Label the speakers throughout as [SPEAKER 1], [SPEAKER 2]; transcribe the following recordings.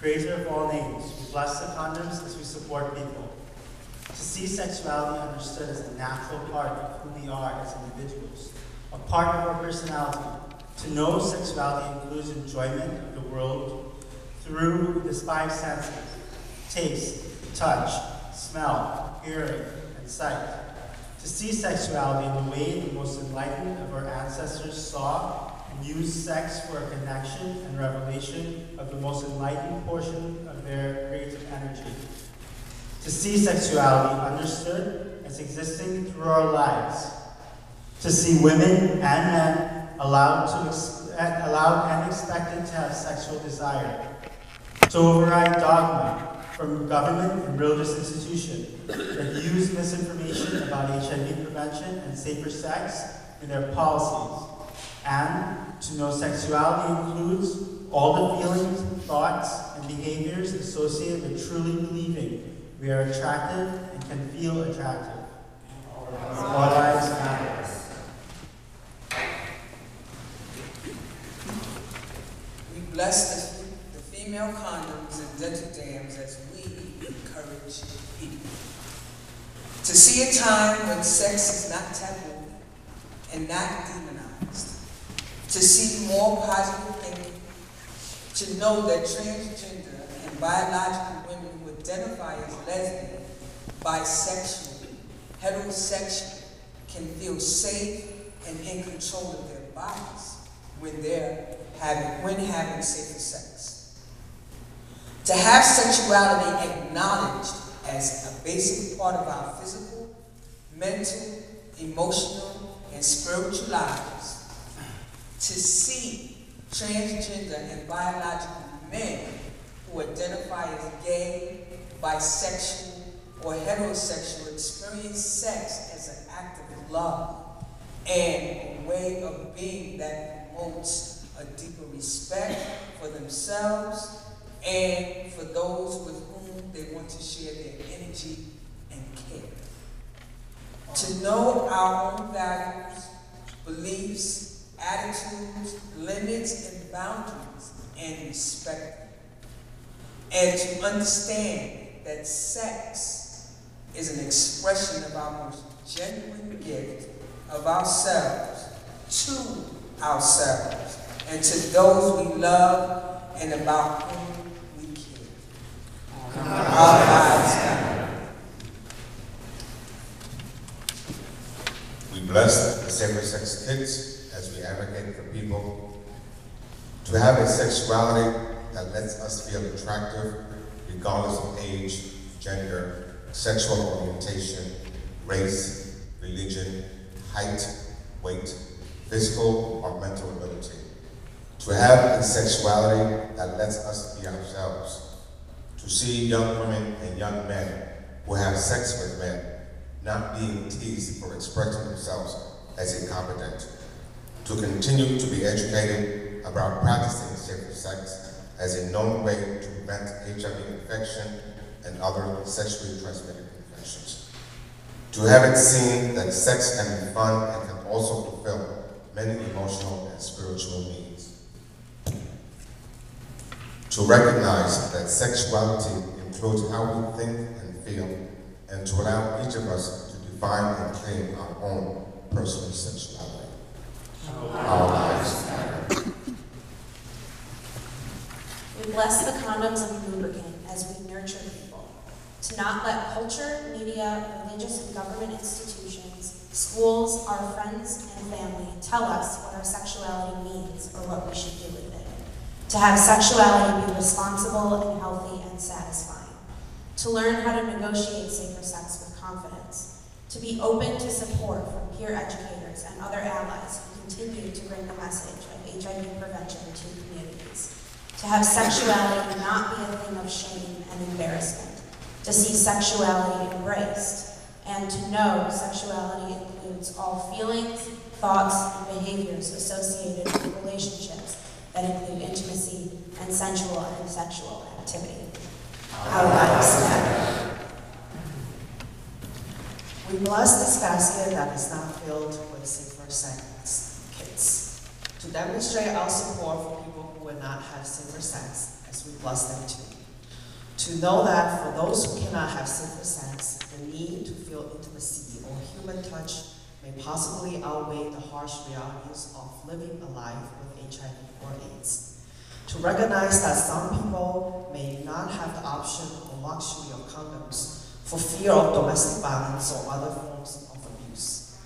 [SPEAKER 1] Creator of all names, we bless the condoms as we support people. To see sexuality understood as a natural part of who we are as individuals, a part of our personality. To know sexuality includes enjoyment of the world through the 5 senses: taste, touch, smell, hearing, and sight. To see sexuality in the way the most enlightened of our ancestors saw and used sex for a connection and revelation of the most enlightened portion of their creative energy. To see sexuality understood as existing through our lives. To see women and men allowed and expected to have sexual desire. To override dogma from government and religious institutions that use misinformation about HIV prevention and safer sex in their policies. And to know sexuality includes all the feelings, thoughts, and behaviors associated with truly believing we are attractive and can feel attractive. All lives matter.
[SPEAKER 2] We bless the female condoms and dental dams as we encourage people. To see a time when sex is not taboo and not demonized. To see more positive thinking. To know that transgender and biological women who identify as lesbian, bisexual, heterosexual can feel safe and in control of their bodies when having safer sex. To have sexuality acknowledged as a basic part of our physical, mental, emotional, and spiritual lives. To see transgender and biological men who identify as gay, bisexual, or heterosexual experience sex as an act of love and a way of being that promotes a deeper respect for themselves and for those with whom they want to share their energy and care. To know our own values, beliefs, attitudes, limits, and boundaries, and respect them. And to understand that sex is an expression of our most genuine gift of ourselves to ourselves and to those we love and about whom we care. Our lives matter.
[SPEAKER 3] We bless the safer-sex kids as we advocate for people to have a sexuality that lets us feel attractive regardless of age, gender, sexual orientation, race, religion, height, weight, physical or mental ability. To have a sexuality that lets us be ourselves. To see young women and young men who have sex with men not being teased for expressing themselves as incompetent. To continue to be educated about practicing safer sex as a known way to prevent HIV infection and other sexually transmitted infections. To have it seen that sex can be fun and can also fulfill many emotional and spiritual needs. To recognize that sexuality includes how we think and feel, and to allow each of us to define and claim our own personal sexuality. Our lives matter.
[SPEAKER 4] We bless the condoms and lubricant as we nurture people. To not let culture, media, religious and government institutions, schools, our friends and family tell us what our sexuality means or what we should do with it. To have sexuality be responsible and healthy and satisfying. To learn how to negotiate safer sex with confidence. To be open to support from peer educators and other allies who continue to bring the message of HIV prevention to communities. To have sexuality not be a thing of shame and embarrassment. To see sexuality embraced. And to know sexuality includes all feelings, thoughts, and behaviors associated with relationships that include intimacy and sensual and sexual activity. Our lives matter.
[SPEAKER 5] We bless this basket that is now filled with safer sex kits. To demonstrate our support for people who will not have safer sex, as we bless them to. To know that for those who cannot have safer sex, the need to feel intimacy or human touch may possibly outweigh the harsh realities of living a life with HIV or AIDS. To recognize that some people may not have the option or luxury of condoms for fear of domestic violence or other forms of abuse.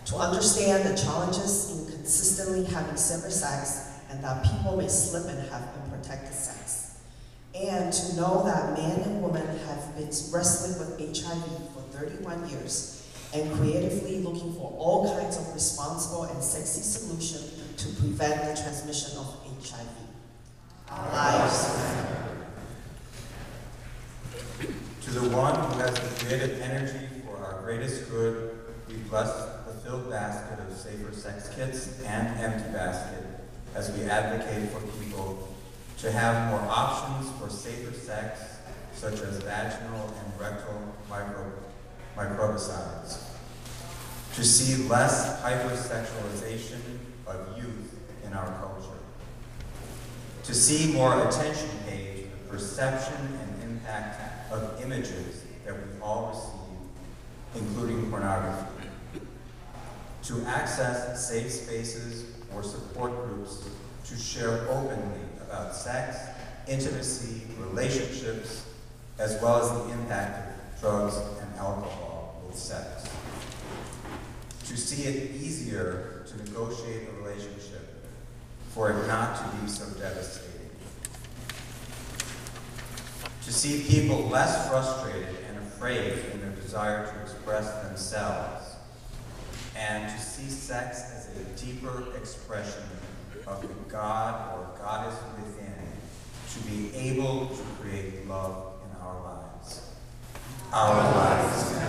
[SPEAKER 5] To understand the challenges in consistently having safer sex and that people may slip and have unprotected sex. And to know that men and women have been wrestling with HIV for 31 years and creatively looking for all kinds of responsible and sexy solutions to prevent the transmission of HIV. Our lives matter.
[SPEAKER 6] To the one who has the creative energy for our greatest good, we bless the filled basket of safer sex kits and empty basket as we advocate for people to have more options for safer sex, such as vaginal and rectal microbicides. To see less hypersexualization of youth in our culture. To see more attention paid to the perception and impact of images that we all receive, including pornography. To access safe spaces or support groups to share openly about sex, intimacy, relationships, as well as the impact of drugs and alcohol with sex. To see it easier to negotiate a relationship, for it not to be so devastating. To see people less frustrated and afraid in their desire to express themselves, and to see sex as a deeper expression of the God or goddess within, to be able to create love in our lives. Our lives.